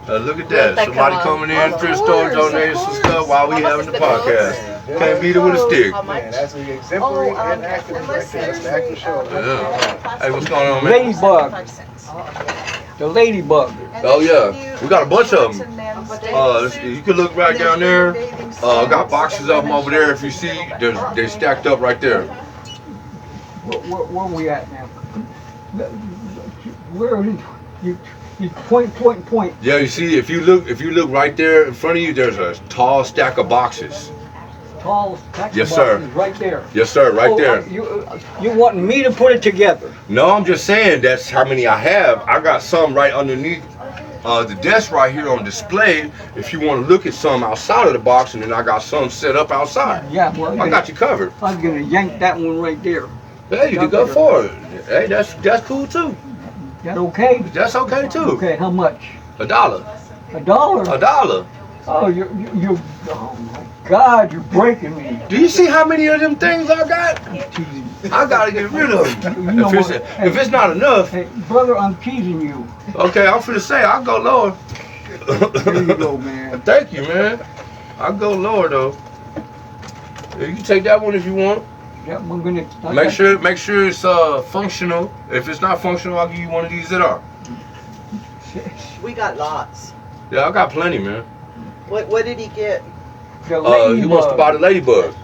Look at that. Somebody coming in, thrift store, donating some stuff while we having the podcast. Can't beat it with a stick. How much? Man, that's the exemplary and active right there. That's the active show. Yeah. Hey, what's going on, man? Ladybug. The ladybug. Oh yeah, we got a bunch of them. You can look right down there. I got boxes of them over there. If you see, they're stacked up right there. Where we at now? Where are you point. Yeah, you see, if you look right there in front of you, there's a tall stack of boxes. Tall stack Yes, of sir. boxes right there. Yes, sir, right there. You wanting me to put it together? No, I'm just saying that's how many I have. I got some right underneath the desk right here on display. If you want to look at some outside of the box, and then I got some set up outside. Yeah, well, I got you covered. I'm gonna yank that one right there. Hey, you can go for it. Hey, that's cool too. That okay? That's okay too. Okay, how much? $1. $1? $1. Oh, you! Oh my God, you're breaking me. Do you see how many of them things I got? I gotta get rid of them. You know If it's not enough, Hey, brother, I'm teasing you. okay, I'm finna say I'll go lower. There you go, man. Thank you, man. I'll go lower though. You can take that one if you want. Yeah, I'm gonna. Make sure it's functional. If it's not functional, I'll give you one of these that are. We got lots. Yeah, I got plenty, man. What did he get? The He wants to buy the ladybug.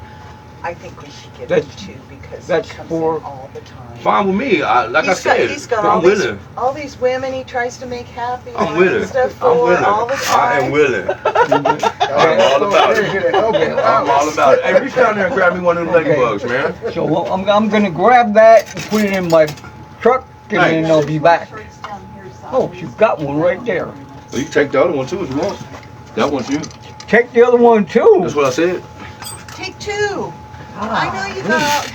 I think we should get That's- him two because that's he comes for- in all the time. Fine with me. He's got I'm willing. all these women he tries to make happy. I'm and willing. Stuff for I'm willing. all the time. I am willing. I'm all about it. I'm all about it. Hey, reach down there and grab me one of them ladybugs, man. So well, I'm gonna grab that and put it in my truck, and then I'll be back. Oh, you've got one right there. Well, you can take the other one too if you want. That one's you. Take the other one too. That's what I said. Take two. I know you got.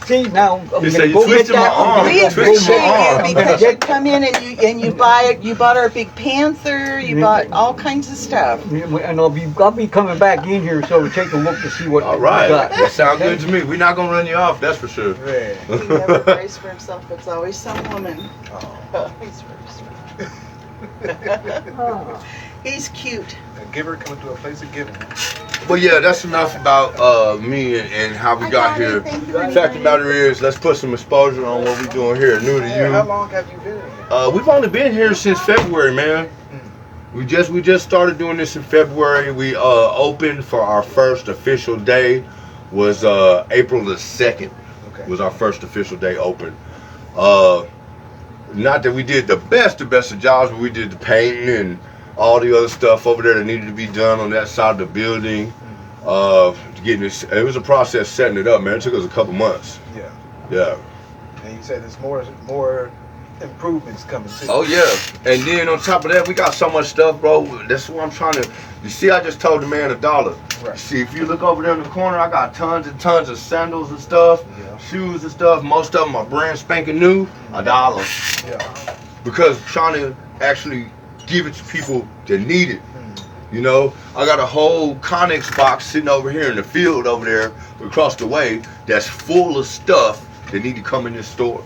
See now, I'm He gonna said, "You go get twisted my that one. arm. We You twisted appreciate my arm." you because you come in and you bought our big panther. You bought all kinds of stuff. And I'll be coming back in here so take a look to see what All you right, got. that sounds good to me. We're not gonna run you off, that's for sure. Yeah. He never prays for himself. It's always some woman. He's very sweet. He's cute. A giver coming to a place of giving. But yeah, that's enough about me and how we got here. The fact of the matter is, let's put some exposure on what we're doing here. New to How you. long have you been here? We've only been here since February, man. We just started doing this in February. We opened for our first official day was April the 2nd. Okay. Was our first official day open. Not that we did the best of jobs, but we did the painting and all the other stuff over there that needed to be done on that side of the building. Getting this, it was a process setting it up, man. It took us a couple months. Yeah. Yeah. And you said there's more improvements coming too. Oh yeah. And then on top of that, we got so much stuff, bro. That's what I'm trying to. You see, I just told the man $1. Right. See, if you look over there in the corner, I got tons and tons of sandals and stuff, Yeah. shoes and stuff. Most of them are brand spanking new. $1. Yeah. Because I'm trying to actually give it to people that need it. You know, I got a whole Connex box sitting over here in the field over there across the way that's full of stuff that need to come in this store.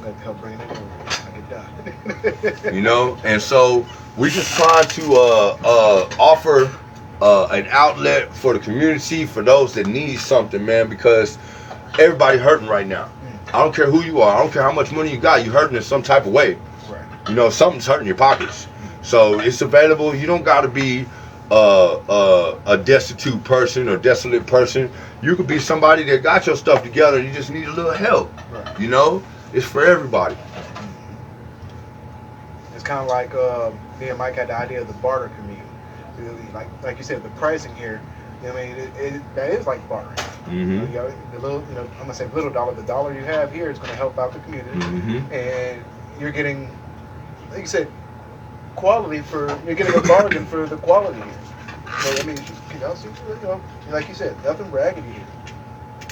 Let me help bring it over. I get done. You know, and so we just trying to offer an outlet for the community, for those that need something, man, because everybody hurting right now. I don't care who you are. I don't care how much money you got. You hurting in some type of way. Right. You know, something's hurting your pockets. So it's available. You don't got to be a destitute person or desolate person. You could be somebody that got your stuff together. You just need a little help. Right. You know, it's for everybody. It's kind of like me and Mike had the idea of the barter community. Really, like you said, the pricing here. I mean, that is like bartering. Mm-hmm. The little, I'm gonna say little dollar. The dollar you have here is gonna help out the community, Mm-hmm. and you're getting, like you said, quality you're getting a bargain for the quality here. So I mean, like you said, nothing raggedy here.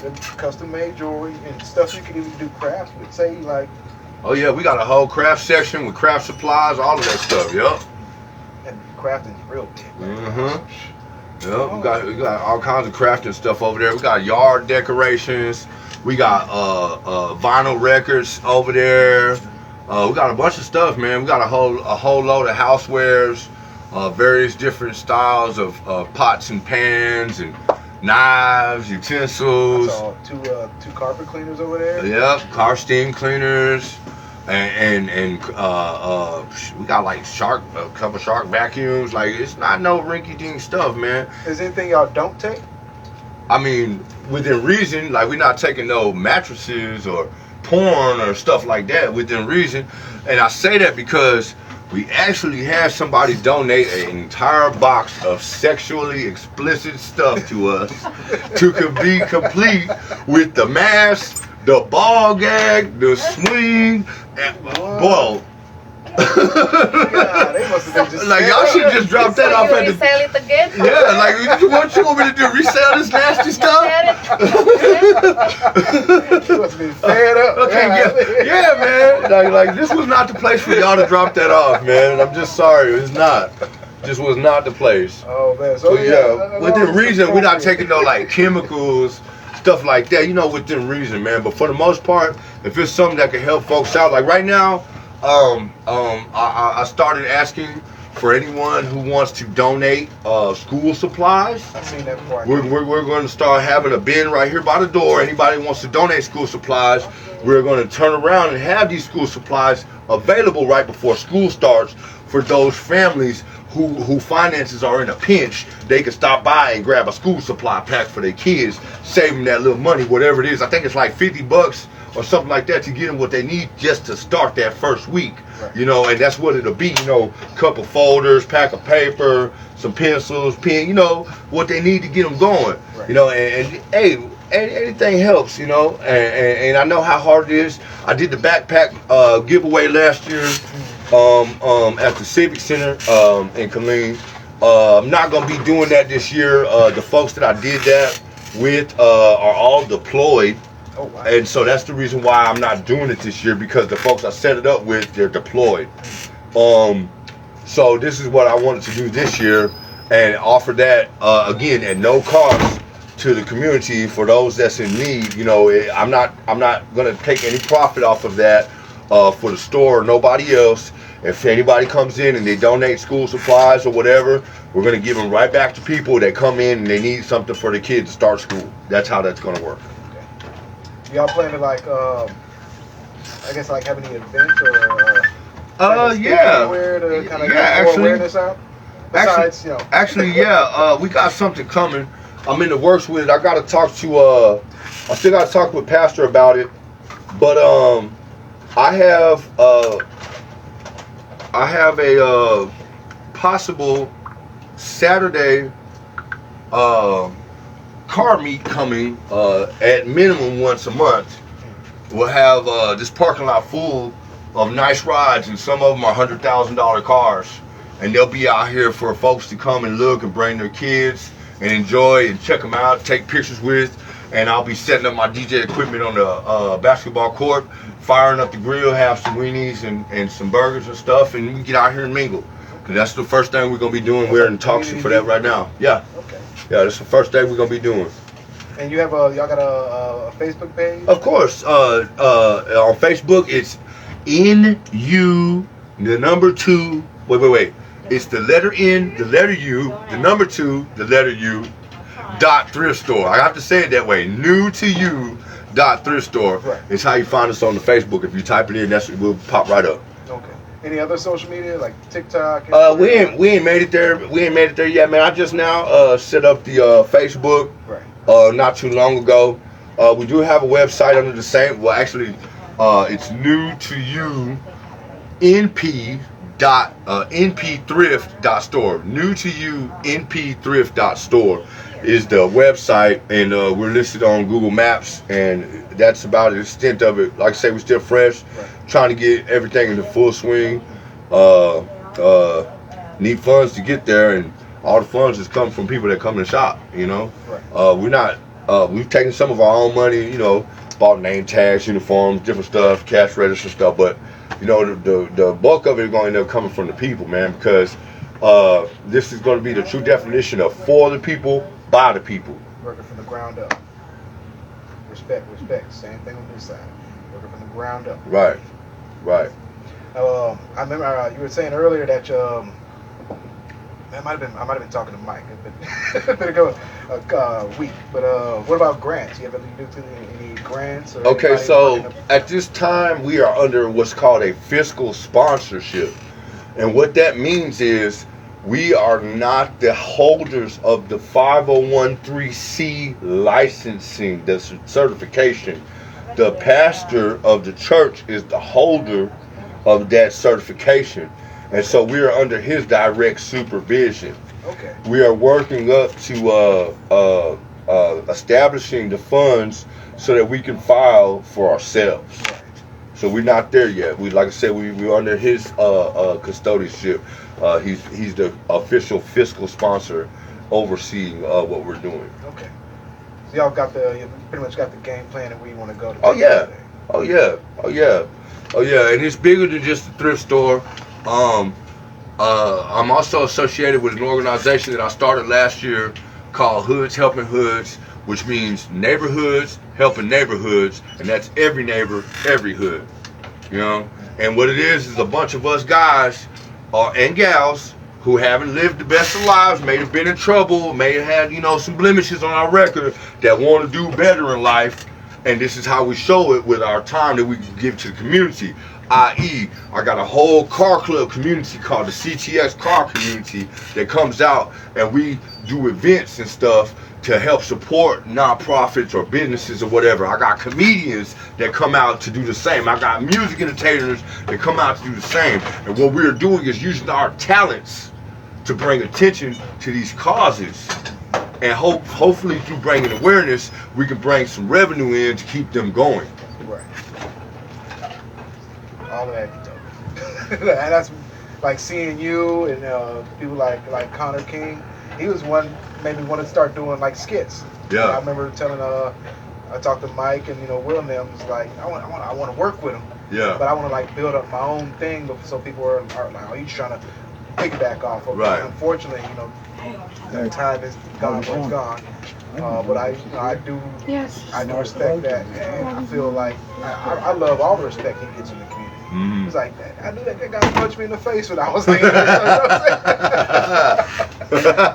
The custom made jewelry and stuff you can even do crafts with. Say like, Oh yeah, we got a whole craft section with craft supplies, all of that stuff. Yep. and crafting's real big. Mm-hmm. Yeah, we got all kinds of crafting stuff over there. We got yard decorations. We got vinyl records over there. We got a bunch of stuff, man. We got a whole load of housewares, various different styles of pots and pans and knives, utensils. I saw two carpet cleaners over there. Yep, car steam cleaners. And we got like a couple shark vacuums. Like, it's not no rinky-dink stuff, man. Is there anything y'all don't take? I mean, within reason, like, we're not taking no mattresses or porn or stuff like that within reason. And I say that because we actually had somebody donate an entire box of sexually explicit stuff to us to be complete with the mask, the ball gag, the swing, and ball. God, they must have been just Like, y'all should just drop that off you at the. resell it again? Yeah, like, what you want me to do? Resell this nasty stuff? You must have been fed up. Okay, yeah, man. Like, this was not the place for y'all to drop that off, man. I'm just sorry, it's not. Just was not the place. Oh man, So so yeah, within reason, we're not taking no like chemicals, stuff like that. You know, within reason, man. But for the most part, if it's something that can help folks out, like right now, I started asking for anyone who wants to donate school supplies. I've seen that before. We're going to start having a bin right here by the door. Anybody who wants to donate school supplies, we're going to turn around and have these school supplies available right before school starts for those families who finances are in a pinch. They can stop by and grab a school supply pack for their kids, save them that little money, whatever it is. I think it's like $50 or something like that to get them what they need just to start that first week. Right. You know, and that's what it'll be, you know, couple folders, pack of paper, some pencils, pen, you know, what they need to get them going. Right. You know, and hey, anything helps, you know, and I know how hard it is. I did the backpack giveaway last year at the Civic Center in Killeen. I'm not going to be doing that this year. The folks that I did that with are all deployed. Oh, wow. And so that's the reason why I'm not doing it this year, because the folks I set it up with, they're deployed. So this is what I wanted to do this year and offer that again at no cost to the community for those that's in need. You know, I'm not going to take any profit off of that for the store or nobody else. If anybody comes in and they donate school supplies or whatever, we're going to give them right back to people that come in and they need something for the kids to start school. That's how that's going to work. Y'all plan to like, I guess like have any events or Yeah. anywhere to kind of Yeah, get more actually- awareness out? Besides, you know, Actually, yeah, we got something coming. I'm in the works with it. I got to talk to, I still got to talk with Pastor about it. But I have a possible Saturday car meet coming at minimum once a month. We'll have this parking lot full of nice rides, and some of them are $100,000 cars, and they'll be out here for folks to come and look and bring their kids and enjoy and check them out, take pictures with. And I'll be setting up my DJ equipment on the basketball court, firing up the grill, have some weenies and some burgers and stuff, and we get out here and mingle. Cause that's the first thing we're gonna be doing. We're in talks for that right now. Yeah. okay. Yeah, that's the first thing we're gonna be doing. And you have y'all got a Facebook page? Of course, on Facebook it's NU, the number 2. Wait. It's the letter N, the letter U, the number 2, the letter U. .thrift store. I have to say it that way. Nu2U. .thrift store. Right. It's how you find us on the Facebook. If you type it in, it will pop right up. Okay. Any other social media like TikTok? We ain't made it there. We ain't made it there yet, man. I just now set up the Facebook. Right. Not too long ago. We do have a website under the same. Well, actually, it's Nu2U npthrift.store. Nu2U npthrift.store is the website, and we're listed on Google Maps, and that's about the extent of it. Like I say, we're still fresh, trying to get everything into full swing. Need funds to get there, and all the funds just come from people that come to the shop. You know, we're not. We've taken some of our own money. You know, bought name tags, uniforms, different stuff, cash register stuff, but you know, the bulk of it is going to end up coming from the people, man, because this is going to be the true definition of for the people, by the people. Working from the ground up. Respect. Same thing on this side. Working from the ground up. Right. I remember you were saying earlier that I might have been talking to Mike. It's been a week. But what about grants? You ever do any grants? Or okay, so at this time we are under what's called a fiscal sponsorship, and what that means is we are not the holders of the 501(c)(3) licensing, the certification. The pastor of the church is the holder of that certification, and so we are under his direct supervision. Okay. We are working up to establishing the funds so that we can file for ourselves. Right. So we're not there yet. Like I said, we're under his custodianship. He's the official fiscal sponsor overseeing what we're doing. Okay. So y'all you pretty much got the game plan and where you want to go. Oh yeah. And it's bigger than just a thrift store. I'm also associated with an organization that I started last year called Hoods Helping Hoods, which means neighborhoods helping neighborhoods, and that's every neighbor, every hood. You know? And what it is a bunch of us guys and gals who haven't lived the best of lives, may have been in trouble, may have had, you know, some blemishes on our record, that want to do better in life, and this is how we show it with our time that we can give to the community. I.e., I got a whole car club community called the CTX Car Community that comes out, and we do events and stuff to help support nonprofits or businesses or whatever. I got comedians that come out to do the same. I got music entertainers that come out to do the same. And what we're doing is using our talents to bring attention to these causes. And hopefully through bringing awareness, we can bring some revenue in to keep them going. Right. All of that you told me. And that's like seeing you and people like Connor King. He was one made me want to start doing like skits. Yeah. I remember telling I talked to Mike and Will and them was like I want to work with him. Yeah. But I want to like build up my own thing so people are like, oh, you trying to piggyback off of it. Right. Unfortunately, that time is gone, it's gone. But I do respect that, and I feel like I love all the respect he gets in the community. Mm-hmm. It's like I knew that guy punched me in the face when I was like,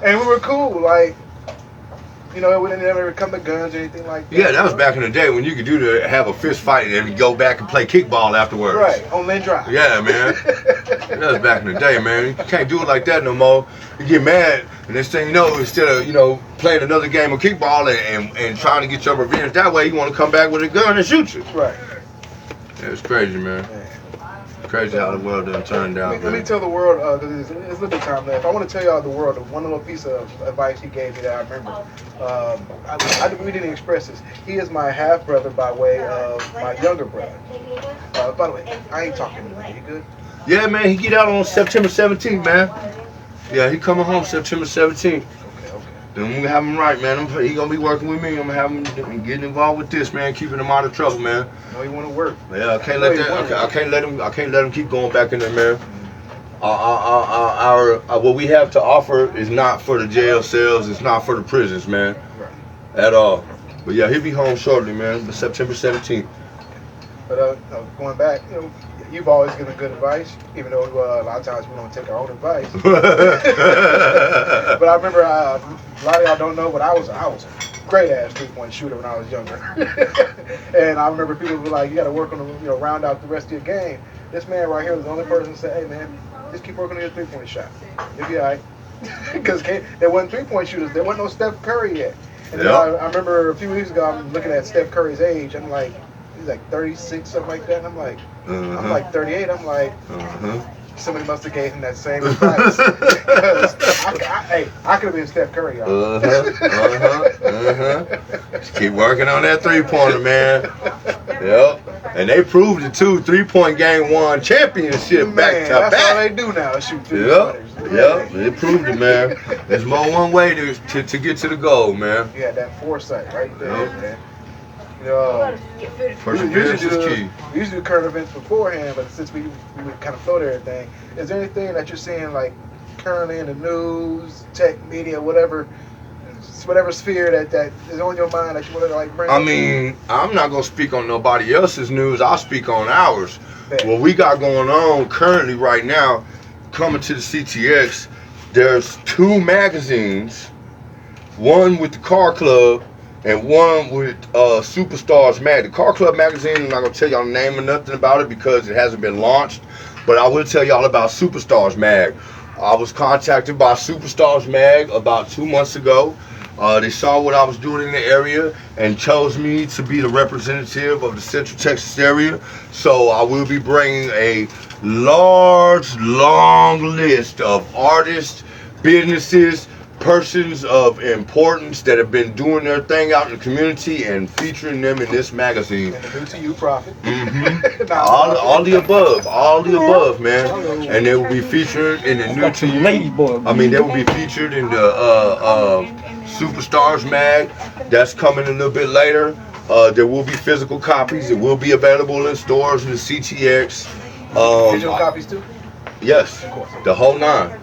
and we were cool, like. It wouldn't never come to guns or anything like that. Yeah, that was back in the day when you could have a fist fight and then go back and play kickball afterwards. Right, on Lynn Drive. Yeah, man. That was back in the day, man. You can't do it like that no more. You get mad, and next thing you know, instead of, playing another game of kickball and trying to get your revenge that way, you want to come back with a gun and shoot you. Right. Yeah, it's crazy, man. Crazy how the world done turned out. Let me tell the world, because there's a little bit of time left. I want to tell y'all the world one little piece of advice he gave me that I remember. We didn't express this. He is my half brother by way of my younger brother. By the way, I ain't talking to him. You good? Yeah, man. He get out on September 17th, man. Yeah, he coming home September 17th. Then we gonna have him right, man. He gonna be working with me. I'm gonna have him getting involved with this, man. Keeping him out of trouble, man. No, he want to work. Yeah, I can't let him keep going back in there, man. What we have to offer is not for the jail cells. It's not for the prisons, man. Right. At all. But yeah, he'll be home shortly, man. September 17th. But going back, you've always given good advice, even though a lot of times we don't take our own advice. But I remember a lot of y'all don't know, but I was a great ass 3-point shooter when I was younger. And I remember people were like, you got to work on the, round out the rest of your game. This man right here was the only person that said, hey man, just keep working on your 3-point shot. You'll be all right. Because there wasn't 3-point shooters. There wasn't no Steph Curry yet. And I remember a few weeks ago, I'm looking at Steph Curry's age. I'm like, he's like 36, something like that. And I'm like, I'm like 38. I'm like, somebody must have gave him that same advice. I could have been Steph Curry, y'all. Just keep working on that 3-pointer, man. Yep. And they proved it too. 3-point game won championship back to back. That's all they do now, is shoot 3-pointers. Yep. They proved it, man. There's more one way to get to the goal, man. You had that foresight right there, man. Perseverance is key. We usually do current events beforehand, but since we kind of float everything, is there anything that you're seeing like currently in the news, tech, media, whatever sphere that is on your mind that you want to like bring? I mean, I'm not gonna speak on nobody else's news. I'll speak on ours. What we got going on currently right now, coming to the CTX, there's 2 magazines, one with the Car Club and one with Superstars Mag. The Car Club magazine, I'm not going to tell y'all the name or nothing about it because it hasn't been launched, but I will tell y'all about Superstars Mag. I was contacted by Superstars Mag about 2 months ago. They saw what I was doing in the area and chose me to be the representative of the Central Texas area. So I will be bringing a large, long list of artists, businesses, persons of importance that have been doing their thing out in the community and featuring them in this magazine. And the Nu2U profit. all the above, man. And they will be featured in the Nu2U. I mean, they will be featured in the Superstars Mag. That's coming a little bit later. There will be physical copies. It will be available in stores in the CTX. Digital copies too? Yes, the whole nine.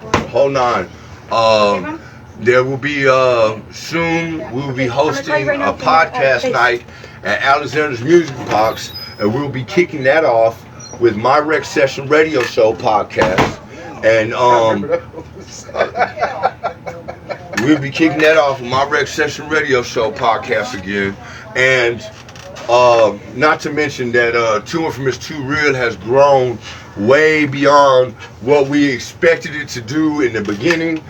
There will be soon. We will be hosting a podcast night at Alexander's Music Box, and we'll be kicking that off with my Rec Session Radio Show podcast. And we'll be kicking that off with my Rec Session Radio Show podcast again. And not to mention that Too Infamous Too Real has grown way beyond what we expected it to do in the beginning.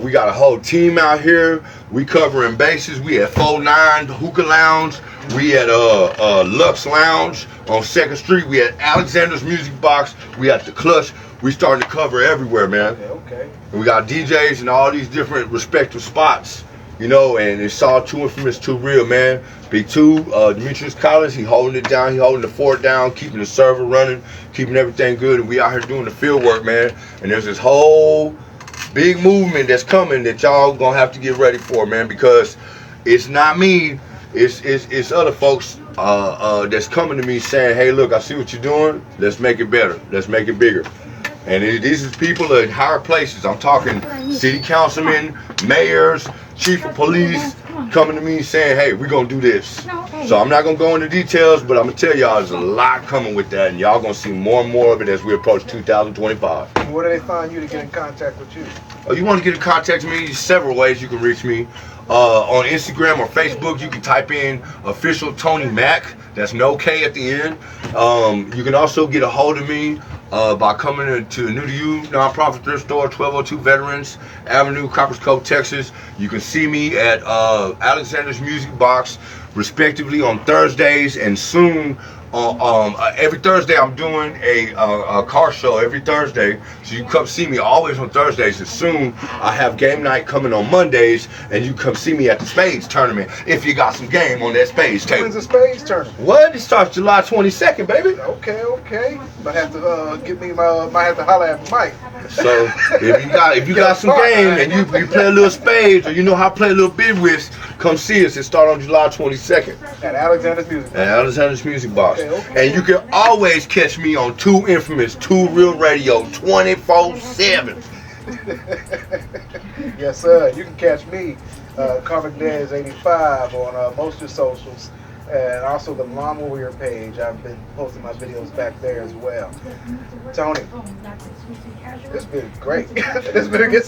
We got a whole team out here. We covering bases. We at 49 Hookah Lounge. We at Lux Lounge on 2nd Street. We at Alexander's Music Box. We at the Clutch. We starting to cover everywhere, man. Okay. And we got DJs in all these different respective spots, and it's all Too Infamous Too Real, man. Big 2, Demetrius Collins, he holding it down. He holding the fort down, keeping the server running, keeping everything good. And we out here doing the field work, man. And there's this whole big movement that's coming that y'all gonna have to get ready for, man, because it's not me, it's other folks that's coming to me saying, hey, look, I see what you're doing, let's make it better, let's make it bigger. And these is people in higher places. I'm talking city councilmen, mayors, chief of police coming to me saying, hey, we're gonna do this. So I'm not gonna go into details, but I'm gonna tell y'all there's a lot coming with that, and y'all gonna see more and more of it as we approach 2025. Where do they find you to get in contact with you? You want to get in contact with me? Several ways you can reach me. On Instagram or Facebook, you can type in official Tony Mack. That's no K at the end. You can also get a hold of me by coming to Nu2U nonprofit thrift store, 1202 Veterans Avenue, Copperas Cove, Texas. You can see me at Alexander's Music Box, respectively, on Thursdays, and soon every Thursday I'm doing a car show every Thursday, so you come see me always on Thursdays. And soon I have game night coming on Mondays, and you come see me at the Spades Tournament if you got some game on that Spades table. When's the Spades Tournament? What? It starts July 22nd, baby. Okay. Might have to might have to holler at Mike. So if you got some game and you play a little spades, or you know how to play a little bid whist, come see us. It starts on July 22nd. At Alexander's Music Box. At Alexander's Music Box. Okay. And you can always catch me on Too Infamous Too Real Radio 24/7. Yes, sir. You can catch me, Karmicdez 85 on most of the socials. and also the Lawn Warrior page. I've been posting my videos back there as well. Tony, it's been great. It's been a good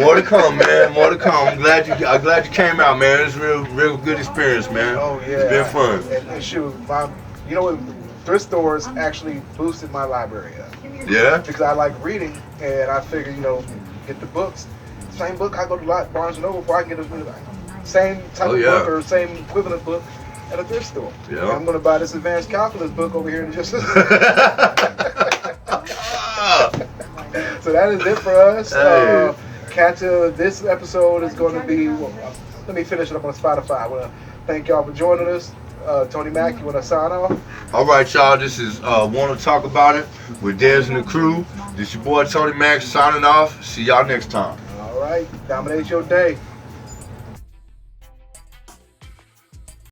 more to come, man. More to come. I'm glad you came out, man. It's real good experience, man. Oh yeah, it's been fun. And shoot, you know what? Thrift stores actually boosted my library up. Yeah. Because I like reading, and I figured, get the books. Same book I go to Barnes and Noble before I can get the same type of book or same equivalent book at a thrift store. Yeah. And I'm going to buy this advanced calculus book over here in just. So that is it for us. Hey. This episode is going to be. Let me finish it up on Spotify. I want to thank y'all for joining us. Tony Mack, you want to sign off? All right, y'all. This is Wanna Talk About It with Dez and the crew. This your boy Tony Mack signing off. See y'all next time. All right. Dominate your day.